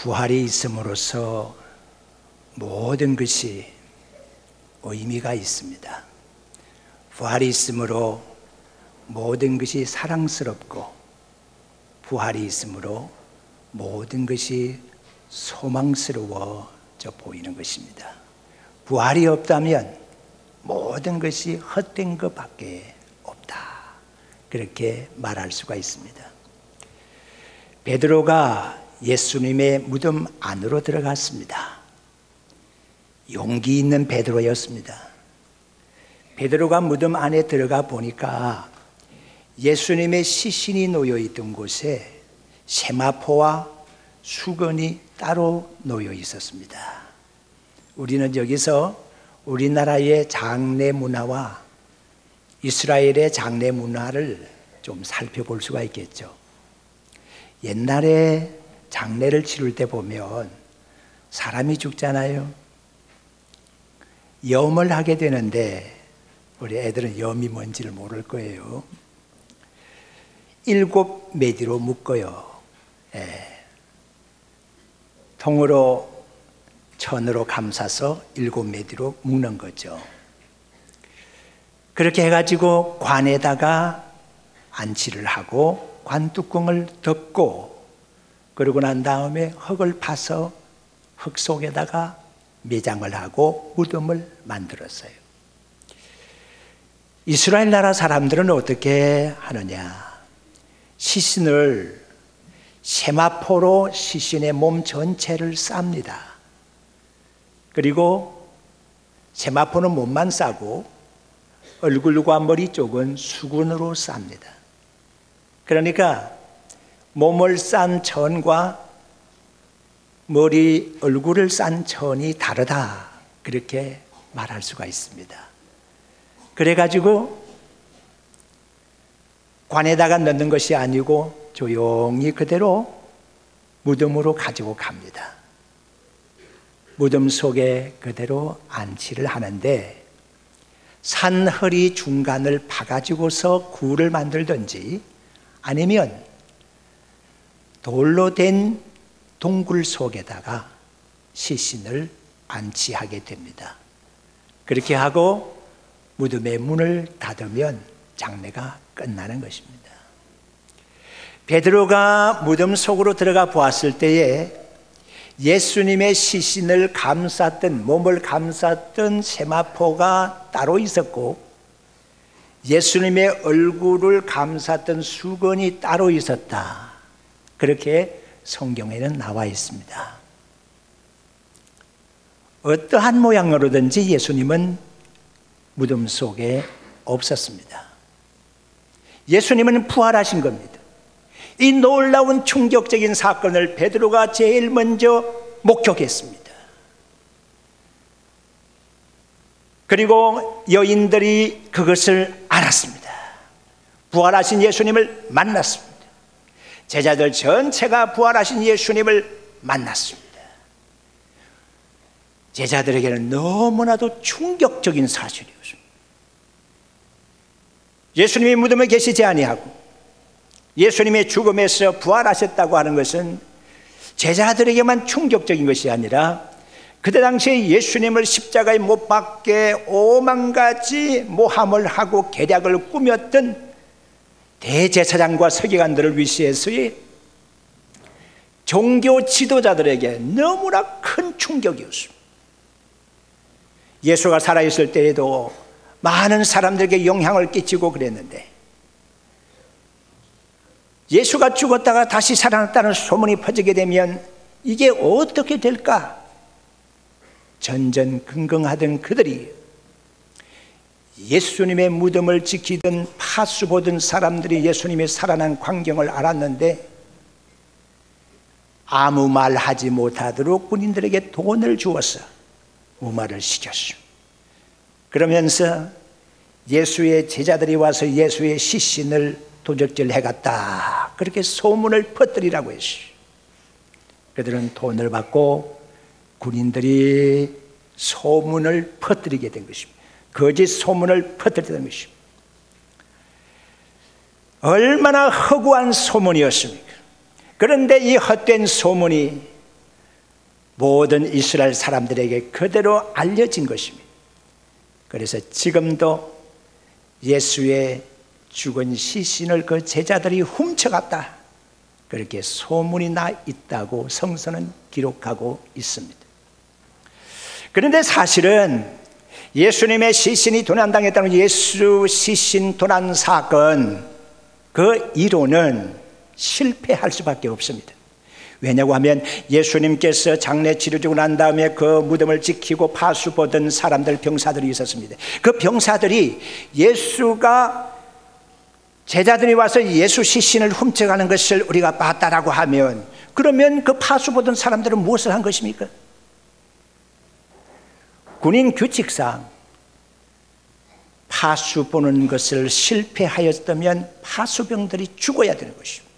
부활이 있음으로써 모든 것이 의미가 있습니다. 부활이 있으므로 모든 것이 사랑스럽고, 부활이 있으므로 모든 것이 소망스러워져 보이는 것입니다. 부활이 없다면 모든 것이 헛된 것밖에 없다, 그렇게 말할 수가 있습니다. 베드로가 예수님의 무덤 안으로 들어갔습니다. 용기 있는 베드로였습니다. 베드로가 무덤 안에 들어가 보니까 예수님의 시신이 놓여 있던 곳에 세마포와 수건이 따로 놓여 있었습니다. 우리는 여기서 우리나라의 장례 문화와 이스라엘의 장례 문화를 좀 살펴볼 수가 있겠죠. 옛날에 장례를 치를 때 보면 사람이 죽잖아요. 염을 하게 되는데, 우리 애들은 염이 뭔지를 모를 거예요. 7메디로 묶어요. 통으로 천으로 감싸서 7메디로 묶는 거죠. 그렇게 해가지고 관에다가 안치를 하고 관뚜껑을 덮고, 그러고 난 다음에 흙을 파서 흙 속에다가 매장을 하고 무덤을 만들었어요. 이스라엘 나라 사람들은 어떻게 하느냐? 시신을 세마포로 시신의 몸 전체를 쌉니다. 그리고 세마포는 몸만 싸고 얼굴과 머리 쪽은 수건으로 쌉니다. 그러니까 몸을 싼 천과 머리, 얼굴을 싼 천이 다르다, 그렇게 말할 수가 있습니다. 그래가지고 관에다가 넣는 것이 아니고 조용히 그대로 무덤으로 가지고 갑니다. 무덤 속에 그대로 안치를 하는데, 산허리 중간을 파가지고서 굴을 만들든지 아니면 돌로 된 동굴 속에다가 시신을 안치하게 됩니다. 그렇게 하고 무덤의 문을 닫으면 장례가 끝나는 것입니다. 베드로가 무덤 속으로 들어가 보았을 때에 예수님의 시신을 감쌌던, 몸을 감쌌던 세마포가 따로 있었고, 예수님의 얼굴을 감쌌던 수건이 따로 있었다, 그렇게 성경에는 나와 있습니다. 어떠한 모양으로든지 예수님은 무덤 속에 없었습니다. 예수님은 부활하신 겁니다. 이 놀라운 충격적인 사건을 베드로가 제일 먼저 목격했습니다. 그리고 여인들이 그것을 알았습니다. 부활하신 예수님을 만났습니다. 제자들 전체가 부활하신 예수님을 만났습니다. 제자들에게는 너무나도 충격적인 사실이었습니다. 예수님이 무덤에 계시지 아니하고 예수님의 죽음에서 부활하셨다고 하는 것은 제자들에게만 충격적인 것이 아니라, 그때 당시에 예수님을 십자가에 못 박게 오만 가지 모함을 하고 계략을 꾸몄던 대제사장과 서기관들을 위시해서의 종교 지도자들에게 너무나 큰 충격이었습니다. 예수가 살아있을 때에도 많은 사람들에게 영향을 끼치고 그랬는데, 예수가 죽었다가 다시 살아났다는 소문이 퍼지게 되면 이게 어떻게 될까? 전전긍긍하던 그들이, 예수님의 무덤을 지키던 파수 보던 사람들이 예수님이 살아난 광경을 알았는데 아무 말 하지 못하도록 군인들에게 돈을 주어서 무마를 시켰습니다. 그러면서 예수의 제자들이 와서 예수의 시신을 도적질 해갔다, 그렇게 소문을 퍼뜨리라고 했어요. 그들은 돈을 받고 군인들이 소문을 퍼뜨리게 된 것입니다. 거짓 소문을 퍼뜨리게 된 것입니다. 얼마나 허구한 소문이었습니까? 그런데 이 헛된 소문이 모든 이스라엘 사람들에게 그대로 알려진 것입니다. 그래서 지금도 예수의 죽은 시신을 그 제자들이 훔쳐갔다, 그렇게 소문이 나 있다고 성서는 기록하고 있습니다. 그런데 사실은 예수님의 시신이 도난당했다는 예수 시신 도난 사건, 그 이론은 실패할 수밖에 없습니다. 왜냐고 하면 예수님께서 장례 치러지고 난 다음에 그 무덤을 지키고 파수 보던 사람들, 병사들이 있었습니다. 그 병사들이 예수가, 제자들이 와서 예수 시신을 훔쳐가는 것을 우리가 봤다라고 하면, 그러면 그 파수 보던 사람들은 무엇을 한 것입니까? 군인 규칙상 파수 보는 것을 실패하였다면 파수병들이 죽어야 되는 것입니다.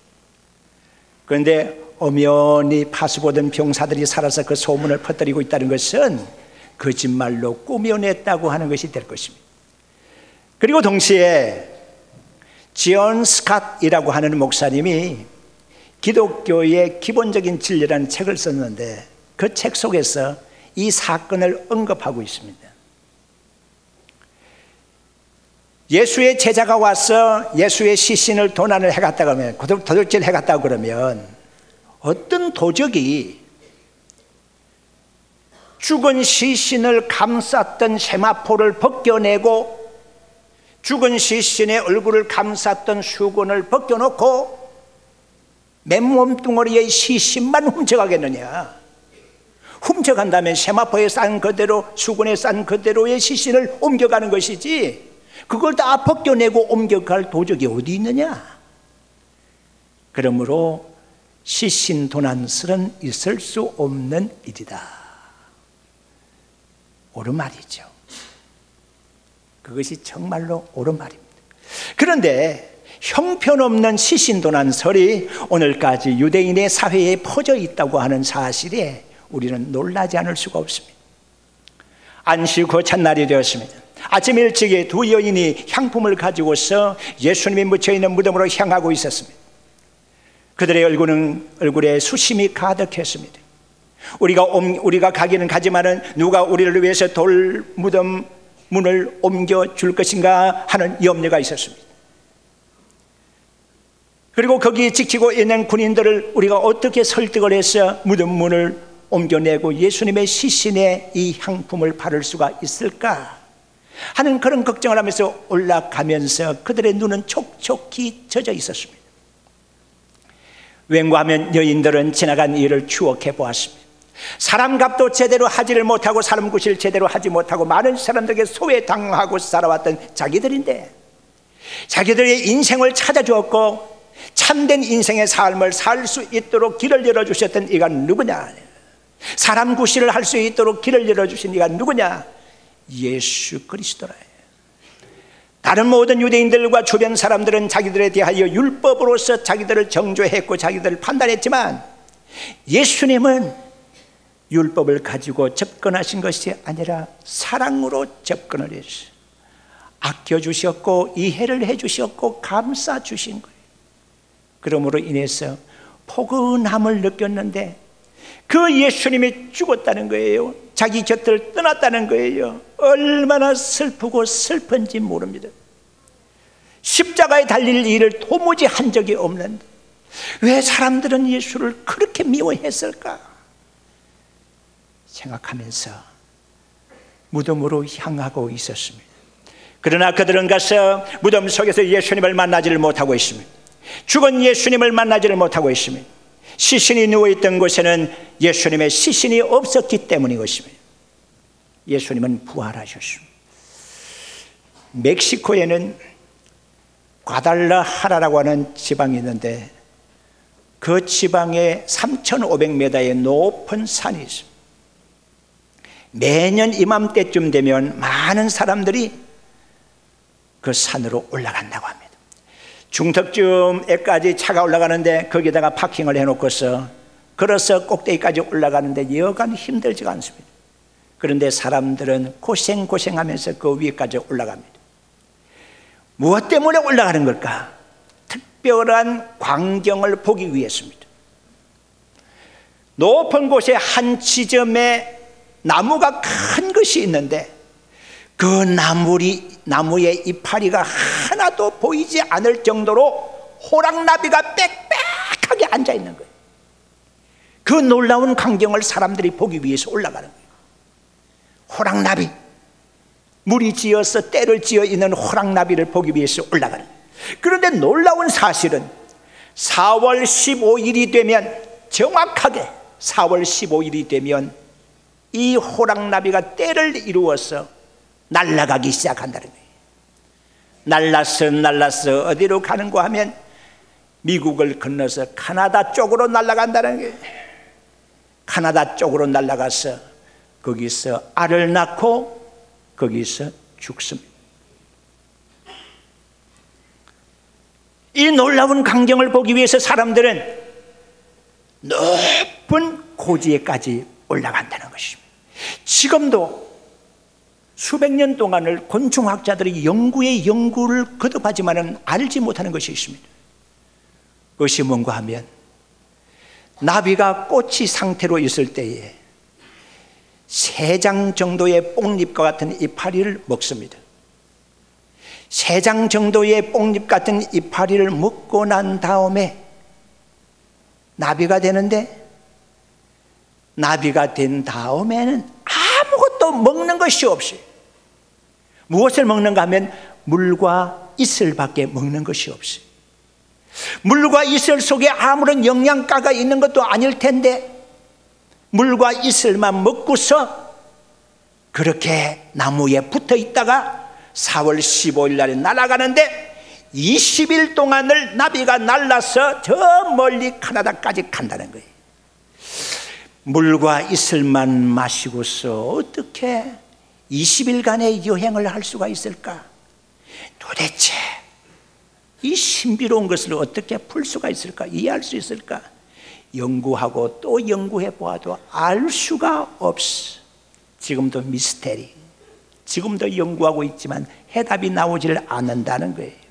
그런데 엄연히 파수 보던 병사들이 살아서 그 소문을 퍼뜨리고 있다는 것은 거짓말로 꾸며냈다고 하는 것이 될 것입니다. 그리고 동시에 지온 스캇이라고 하는 목사님이 기독교의 기본적인 진리라는 책을 썼는데, 그 책 속에서 이 사건을 언급하고 있습니다. 예수의 제자가 와서 예수의 시신을 도난을 해갔다고 하면, 도둑질 해갔다고 그러면, 어떤 도적이 죽은 시신을 감쌌던 세마포를 벗겨내고 죽은 시신의 얼굴을 감쌌던 수건을 벗겨놓고 맨몸뚱어리의 시신만 훔쳐가겠느냐? 훔쳐간다면 세마포에 싼 그대로, 수건에 싼 그대로의 시신을 옮겨가는 것이지, 그걸 다 벗겨내고 옮겨갈 도적이 어디 있느냐? 그러므로 시신 도난설은 있을 수 없는 일이다. 옳은 말이죠. 그것이 정말로 옳은 말입니다. 그런데 형편없는 시신 도난설이 오늘까지 유대인의 사회에 퍼져 있다고 하는 사실에 우리는 놀라지 않을 수가 없습니다. 안식 후 첫날이 되었습니다. 아침 일찍에 두 여인이 향품을 가지고서 예수님이 묻혀있는 무덤으로 향하고 있었습니다. 그들의 얼굴에 수심이 가득했습니다. 우리가 가기는 가지만은 누가 우리를 위해서 돌 무덤 문을 옮겨 줄 것인가 하는 염려가 있었습니다. 그리고 거기 지키고 있는 군인들을 우리가 어떻게 설득을 해서 무덤 문을 옮겨내고 예수님의 시신에 이 향품을 바를 수가 있을까 하는 그런 걱정을 하면서 올라가면서 그들의 눈은 촉촉히 젖어 있었습니다. 왠가하면 여인들은 지나간 일을 추억해 보았습니다. 사람값도 제대로 하지를 못하고 사람 구실 제대로 하지 못하고 많은 사람들에게 소외당하고 살아왔던 자기들인데, 자기들의 인생을 찾아주었고 참된 인생의 삶을 살 수 있도록 길을 열어주셨던 이가 누구냐? 사람 구실을 할 수 있도록 길을 열어주신 이가 누구냐? 예수 그리스도라. 다른 모든 유대인들과 주변 사람들은 자기들에 대하여 율법으로서 자기들을 정죄했고 자기들을 판단했지만, 예수님은 율법을 가지고 접근하신 것이 아니라 사랑으로 접근을 했어요. 아껴주셨고 이해를 해주셨고 감싸주신 거예요. 그러므로 인해서 포근함을 느꼈는데, 그 예수님이 죽었다는 거예요. 자기 곁을 떠났다는 거예요. 얼마나 슬프고 슬픈지 모릅니다. 십자가에 달릴 일을 도무지 한 적이 없는데 왜 사람들은 예수를 그렇게 미워했을까 생각하면서 무덤으로 향하고 있었습니다. 그러나 그들은 가서 무덤 속에서 예수님을 만나지를 못하고 있습니다. 죽은 예수님을 만나지를 못하고 있습니다. 시신이 누워있던 곳에는 예수님의 시신이 없었기 때문인 것입니다. 예수님은 부활하셨습니다. 멕시코에는 과달라하라라고 하는 지방이 있는데, 그 지방에 3,500m의 높은 산이 있습니다. 매년 이맘때쯤 되면 많은 사람들이 그 산으로 올라간다고 합니다. 중턱쯤에까지 차가 올라가는데 거기다가 파킹을 해놓고서 걸어서 꼭대기까지 올라가는데 여간 힘들지가 않습니다. 그런데 사람들은 고생하면서 그 위에까지 올라갑니다. 무엇 때문에 올라가는 걸까? 특별한 광경을 보기 위해서입니다. 높은 곳에 한 지점에 나무가 큰 것이 있는데 그 나무의 이파리가 하나도 보이지 않을 정도로 호랑나비가 빽빽하게 앉아 있는 거예요. 그 놀라운 광경을 사람들이 보기 위해서 올라가는 거예요. 호랑나비, 물이 지어서 때를 지어 있는 호랑나비를 보기 위해서 올라가는 거예요. 그런데 놀라운 사실은 4월 15일이 되면, 정확하게 4월 15일이 되면 이 호랑나비가 때를 이루어서 날아가기 시작한다는 거예요. 날라서 어디로 가는가 하면 미국을 건너서 카나다 쪽으로 날아간다는 거예요. 카나다 쪽으로 날아가서 거기서 알을 낳고 거기서 죽습니다. 이 놀라운 광경을 보기 위해서 사람들은 높은 고지에까지 올라간다는 것입니다. 지금도 수백 년 동안을 곤충학자들이 연구를 거듭하지만은 알지 못하는 것이 있습니다. 그것이 뭔가 하면 나비가 꼬치 상태로 있을 때에 3장 정도의 뽕잎과 같은 이파리를 먹습니다. 3장 정도의 뽕잎 같은 이파리를 먹고 난 다음에 나비가 되는데, 나비가 된 다음에는 아무것도 먹는 것이 없이, 무엇을 먹는가 하면 물과 이슬밖에 먹는 것이 없이, 물과 이슬 속에 아무런 영양가가 있는 것도 아닐 텐데 물과 이슬만 먹고서 그렇게 나무에 붙어 있다가 4월 15일 날에 날아가는데 20일 동안을 나비가 날라서 저 멀리 카나다까지 간다는 거예요. 물과 이슬만 마시고서 어떻게 20일간의 여행을 할 수가 있을까? 도대체 이 신비로운 것을 어떻게 풀 수가 있을까? 이해할 수 있을까? 연구하고 또 연구해 보아도 알 수가 없어. 지금도 미스테리, 지금도 연구하고 있지만 해답이 나오질 않는다는 거예요.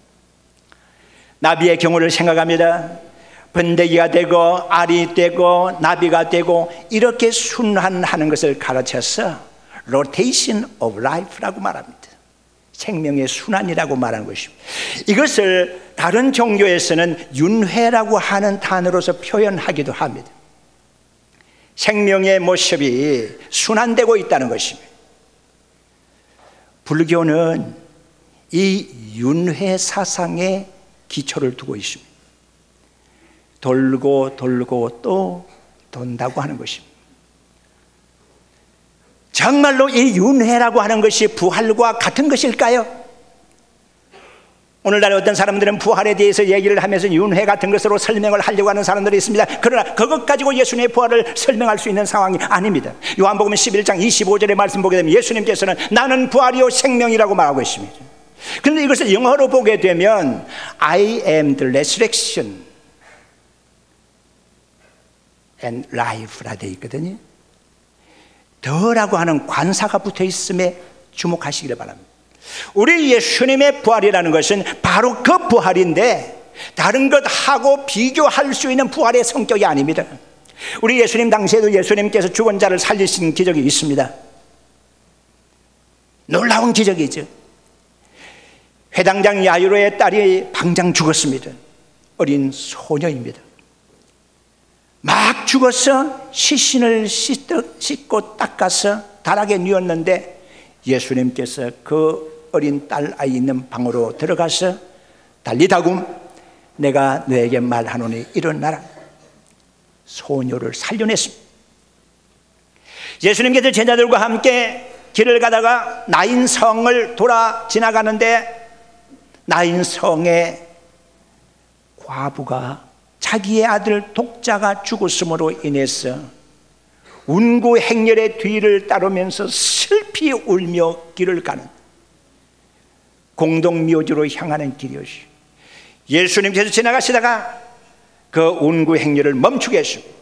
나비의 경우를 생각합니다. 번데기가 되고 알이 되고 나비가 되고 이렇게 순환하는 것을 가르쳐서 Rotation of Life라고 말합니다. 생명의 순환이라고 말하는 것입니다. 이것을 다른 종교에서는 윤회라고 하는 단어로서 표현하기도 합니다. 생명의 모습이 순환되고 있다는 것입니다. 불교는 이 윤회 사상에 기초를 두고 있습니다. 돌고 돌고 또 돈다고 하는 것입니다. 정말로 이 윤회라고 하는 것이 부활과 같은 것일까요? 오늘날 어떤 사람들은 부활에 대해서 얘기를 하면서 윤회 같은 것으로 설명을 하려고 하는 사람들이 있습니다. 그러나 그것 가지고 예수님의 부활을 설명할 수 있는 상황이 아닙니다. 요한복음 11장 25절의 말씀 보게 되면 예수님께서는 나는 부활이요 생명이라고 말하고 있습니다. 그런데 이것을 영어로 보게 되면 I am the resurrection and life라 되어 있거든요. 더라고 하는 관사가 붙어 있음에 주목하시기를 바랍니다. 우리 예수님의 부활이라는 것은 바로 그 부활인데 다른 것하고 비교할 수 있는 부활의 성격이 아닙니다. 우리 예수님 당시에도 예수님께서 죽은 자를 살리신 기적이 있습니다. 놀라운 기적이죠. 회당장 야이로의 딸이 방장 죽었습니다. 어린 소녀입니다. 막 죽어서 시신을 씻고 닦아서 다락에 뉘었는데 예수님께서 그 어린 딸 아이 있는 방으로 들어가서 달리다굼 내가 너에게 말하노니 일어나라. 소녀를 살려냈습니다. 예수님께서 제자들과 함께 길을 가다가 나인성을 돌아 지나가는데 나인성의 과부가 자기의 아들 독자가 죽었음으로 인해서 운구 행렬의 뒤를 따르면서 슬피 울며 길을 가는 공동묘지로 향하는 길이었어요. 예수님께서 지나가시다가 그 운구 행렬을 멈추게 했습니다.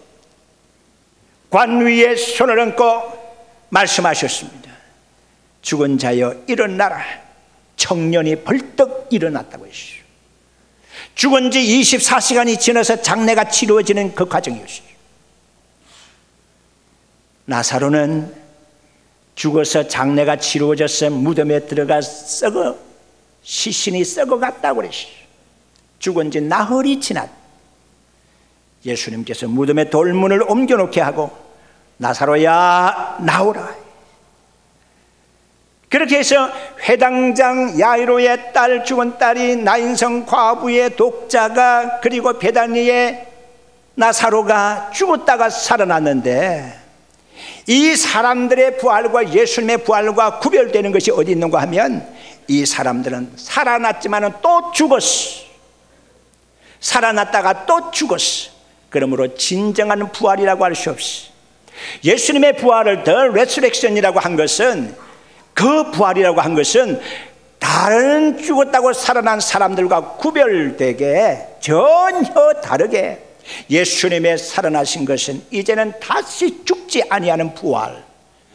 관 위에 손을 얹고 말씀하셨습니다. 죽은 자여 일어나라. 청년이 벌떡 일어났다고 했어요. 죽은 지 24시간이 지나서 장례가 치루어지는 그 과정이었어요. 나사로는 죽어서 장례가 치루어져서 무덤에 들어가 시신이 썩어갔다고 그랬어요. 죽은 지 나흘이 지났. 예수님께서 무덤에 돌문을 옮겨놓게 하고 나사로야 나오라. 그렇게 해서 회당장 야이로의 딸, 죽은 딸이 나인성 과부의 독자가, 그리고 베다니의 나사로가 죽었다가 살아났는데, 이 사람들의 부활과 예수님의 부활과 구별되는 것이 어디 있는가 하면, 이 사람들은 살아났지만 또 죽었어. 살아났다가 또 죽었어. 그러므로 진정한 부활이라고 할 수 없이, 예수님의 부활을 The Resurrection이라고 한 것은, 그 부활이라고 한 것은 다른 죽었다고 살아난 사람들과 구별되게 전혀 다르게, 예수님의 살아나신 것은 이제는 다시 죽지 아니하는 부활,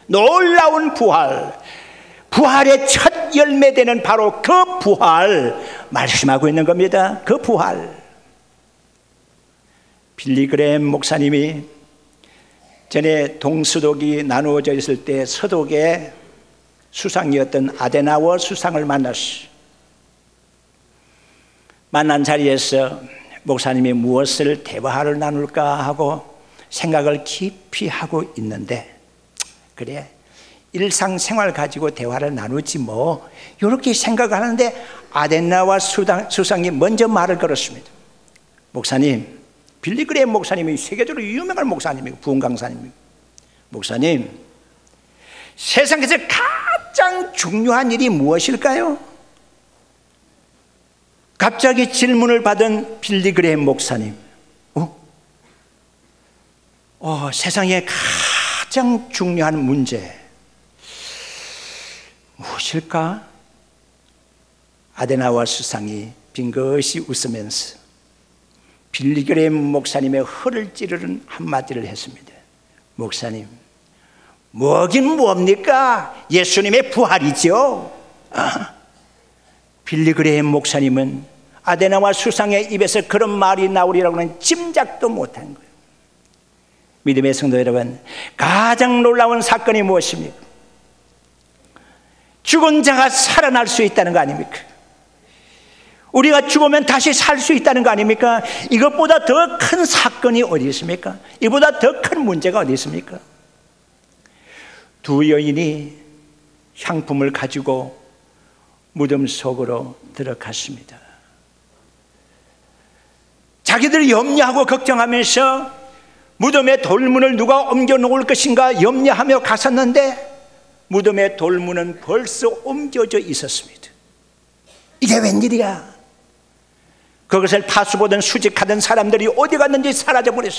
놀라운 부활, 부활의 첫 열매되는 바로 그 부활 말씀하고 있는 겁니다. 그 부활. 빌리 그레임 목사님이 전에 동서독이 나누어져 있을 때 서독에 수상이었던 아데나워 수상을 만났어요. 만난 자리에서 목사님이 무엇을 대화를 나눌까 하고 생각을 깊이 하고 있는데, 그래 일상생활 가지고 대화를 나누지 뭐, 이렇게 생각을 하는데 아데나워 수상이 먼저 말을 걸었습니다. 목사님, 빌리 그레임 목사님이 세계적으로 유명한 목사님이고 부흥 강사님이고, 목사님, 세상에서 가장 중요한 일이 무엇일까요? 갑자기 질문을 받은 빌리 그레임 목사님, 세상에 가장 중요한 문제 무엇일까? 아데나워 수상이 빙긋이 웃으면서 빌리 그레임 목사님의 허를 찌르는 한마디를 했습니다. 목사님, 뭐긴 뭡니까? 예수님의 부활이죠. 빌리 그레임 목사님은 아데나워 수상의 입에서 그런 말이 나오리라고는 짐작도 못한 거예요. 믿음의 성도 여러분, 가장 놀라운 사건이 무엇입니까? 죽은 자가 살아날 수 있다는 거 아닙니까? 우리가 죽으면 다시 살 수 있다는 거 아닙니까? 이것보다 더 큰 사건이 어디 있습니까? 이보다 더 큰 문제가 어디 있습니까? 두 여인이 향품을 가지고 무덤 속으로 들어갔습니다. 자기들이 염려하고 걱정하면서 무덤의 돌문을 누가 옮겨 놓을 것인가 염려하며 갔었는데, 무덤의 돌문은 벌써 옮겨져 있었습니다. 이게 웬일이야? 그것을 파수보던 수직하던 사람들이 어디 갔는지 사라져 버렸어.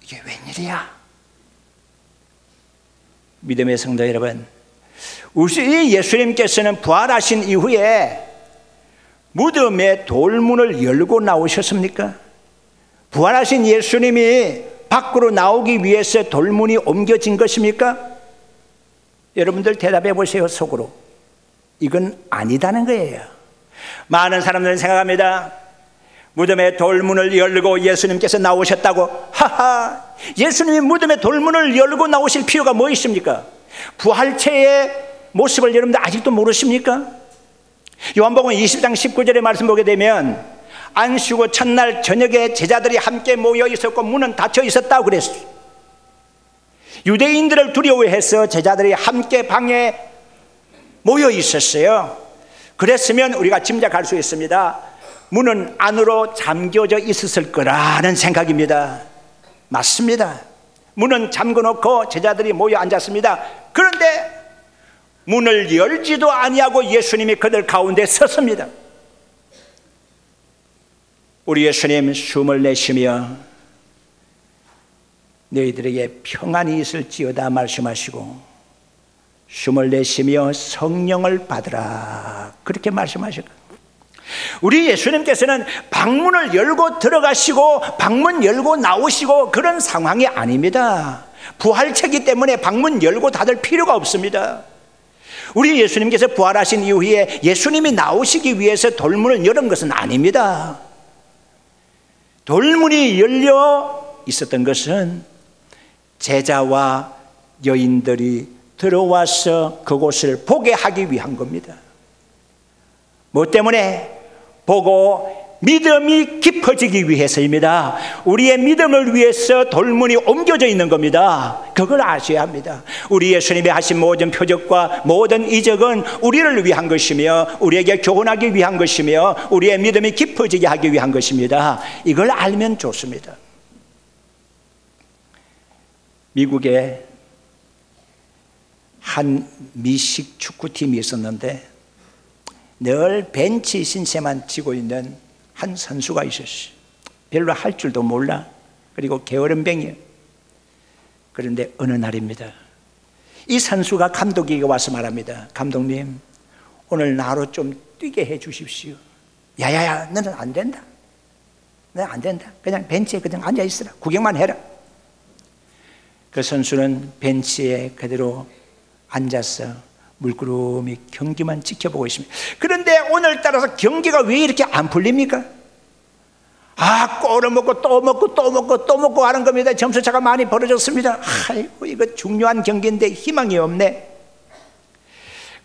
이게 웬일이야? 믿음의 성도 여러분, 우리 예수님께서는 부활하신 이후에 무덤의 돌문을 열고 나오셨습니까? 부활하신 예수님이 밖으로 나오기 위해서 돌문이 옮겨진 것입니까? 여러분들 대답해 보세요. 속으로. 이건 아니다는 거예요. 많은 사람들은 생각합니다. 무덤의 돌문을 열고 예수님께서 나오셨다고. 하하, 예수님이 무덤의 돌문을 열고 나오실 필요가 뭐 있습니까? 부활체의 모습을 여러분들 아직도 모르십니까? 요한복음 20장 19절의 말씀 보게 되면, 안식 후 첫날 저녁에 제자들이 함께 모여 있었고 문은 닫혀 있었다고 그랬어요. 유대인들을 두려워해서 제자들이 함께 방에 모여 있었어요. 그랬으면 우리가 짐작할 수 있습니다. 문은 안으로 잠겨져 있었을 거라는 생각입니다. 맞습니다. 문은 잠궈놓고 제자들이 모여 앉았습니다. 그런데 문을 열지도 아니하고 예수님이 그들 가운데 섰습니다. 우리 예수님 숨을 내쉬며 너희들에게 평안이 있을지어다 말씀하시고, 숨을 내쉬며 성령을 받으라, 그렇게 말씀하셨고, 우리 예수님께서는 방문을 열고 들어가시고 방문 열고 나오시고 그런 상황이 아닙니다. 부활체이기 때문에 방문 열고 닫을 필요가 없습니다. 우리 예수님께서 부활하신 이후에 예수님이 나오시기 위해서 돌문을 열은 것은 아닙니다. 돌문이 열려 있었던 것은 제자와 여인들이 들어와서 그곳을 보게 하기 위한 겁니다. 뭐 때문에? 보고 믿음이 깊어지기 위해서입니다. 우리의 믿음을 위해서 돌문이 옮겨져 있는 겁니다. 그걸 아셔야 합니다. 우리 예수님이 하신 모든 표적과 모든 이적은 우리를 위한 것이며 우리에게 교훈하기 위한 것이며 우리의 믿음이 깊어지게 하기 위한 것입니다. 이걸 알면 좋습니다. 미국에 한 미식 축구팀이 있었는데 늘 벤치 신세만 치고 있는 한 선수가 있었어요. 별로 할 줄도 몰라. 그리고 게으름뱅이에요. 그런데 어느 날입니다. 이 선수가 감독에게 와서 말합니다. 감독님, 오늘 나로 좀 뛰게 해 주십시오. 야야야, 너는 안 된다. 너는 안 된다. 그냥 벤치에 그냥 앉아 있으라. 구경만 해라. 그 선수는 벤치에 그대로 앉아서 물끄러미 경기만 지켜보고 있습니다. 그런데 오늘따라서 경기가 왜 이렇게 안 풀립니까? 골을 먹고 또 먹고 또 먹고 또 먹고 하는 겁니다. 점수차가 많이 벌어졌습니다. 아이고, 이거 중요한 경기인데 희망이 없네.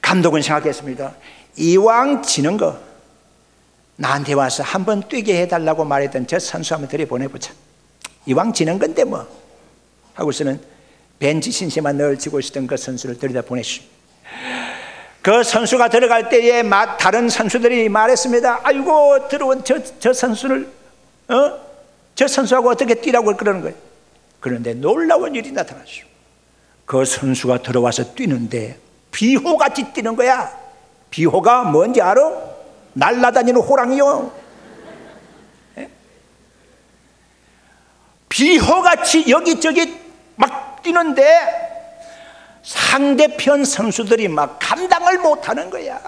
감독은 생각했습니다. 이왕 지는 거 나한테 와서 한번 뛰게 해달라고 말했던 저 선수 한번 들여보내보자. 이왕 지는 건데 뭐 하고서는 벤치 신세만 늘 치고 있었던 그 선수를 들여다 보냈습니다. 그 선수가 들어갈 때에 다른 선수들이 말했습니다. 아이고, 들어온 저 선수를 저 선수하고 어떻게 뛰라고 그러는 거예요. 그런데 놀라운 일이 나타났어요. 그 선수가 들어와서 뛰는데 비호같이 뛰는 거야. 비호가 뭔지 알아? 날아다니는 호랑이요. 비호같이 여기저기 막 뛰는데 상대편 선수들이 막 감당을 못하는 거야.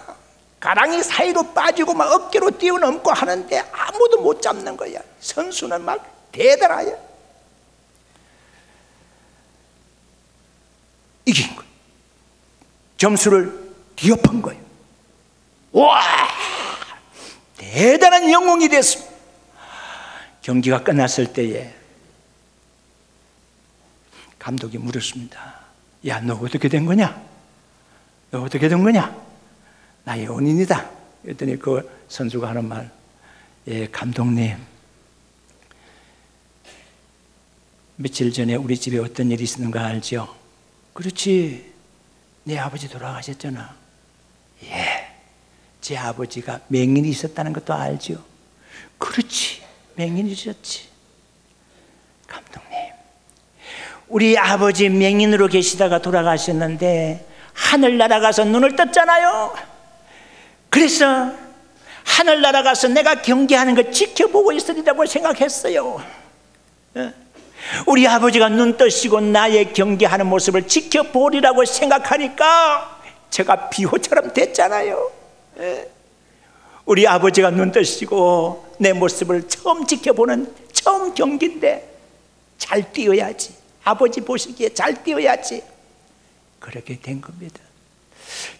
가랑이 사이로 빠지고 막 어깨로 뛰어넘고 하는데 아무도 못 잡는 거야. 선수는 막 대단하여 이긴 거야. 점수를 뒤엎은 거예요. 와, 대단한 영웅이 됐습니다. 경기가 끝났을 때에 감독이 물었습니다. 야, 너 어떻게 된 거냐? 너 어떻게 된 거냐? 나의 원인이다. 그랬더니 그 선수가 하는 말, 예, 감독님, 며칠 전에 우리 집에 어떤 일이 있었는가 알죠? 그렇지, 내 아버지 돌아가셨잖아. 예, 제 아버지가 맹인이 있었다는 것도 알죠? 그렇지, 맹인이 있었지. 감독님, 우리 아버지 맹인으로 계시다가 돌아가셨는데 하늘 날아가서 눈을 떴잖아요. 그래서 하늘 날아가서 내가 경기하는 거 지켜보고 있으리라고 생각했어요. 우리 아버지가 눈 뜨시고 나의 경기하는 모습을 지켜보리라고 생각하니까 제가 비호처럼 됐잖아요. 우리 아버지가 눈 뜨시고 내 모습을 처음 지켜보는 처음 경기인데 잘 뛰어야지. 아버지 보시기에 잘 뛰어야지. 그렇게 된 겁니다.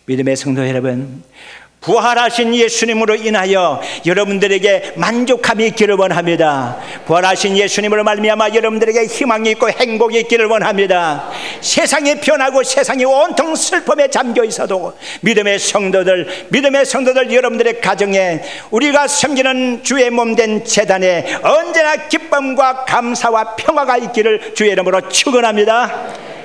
믿음의 성도 여러분, 부활하신 예수님으로 인하여 여러분들에게 만족함이 있기를 원합니다. 부활하신 예수님으로 말미암아 여러분들에게 희망이 있고 행복이 있기를 원합니다. 세상이 변하고 세상이 온통 슬픔에 잠겨 있어도 믿음의 성도들 여러분들의 가정에 우리가 섬기는 주의 몸된 제단에 언제나 기쁨과 감사와 평화가 있기를 주의 이름으로 축원합니다.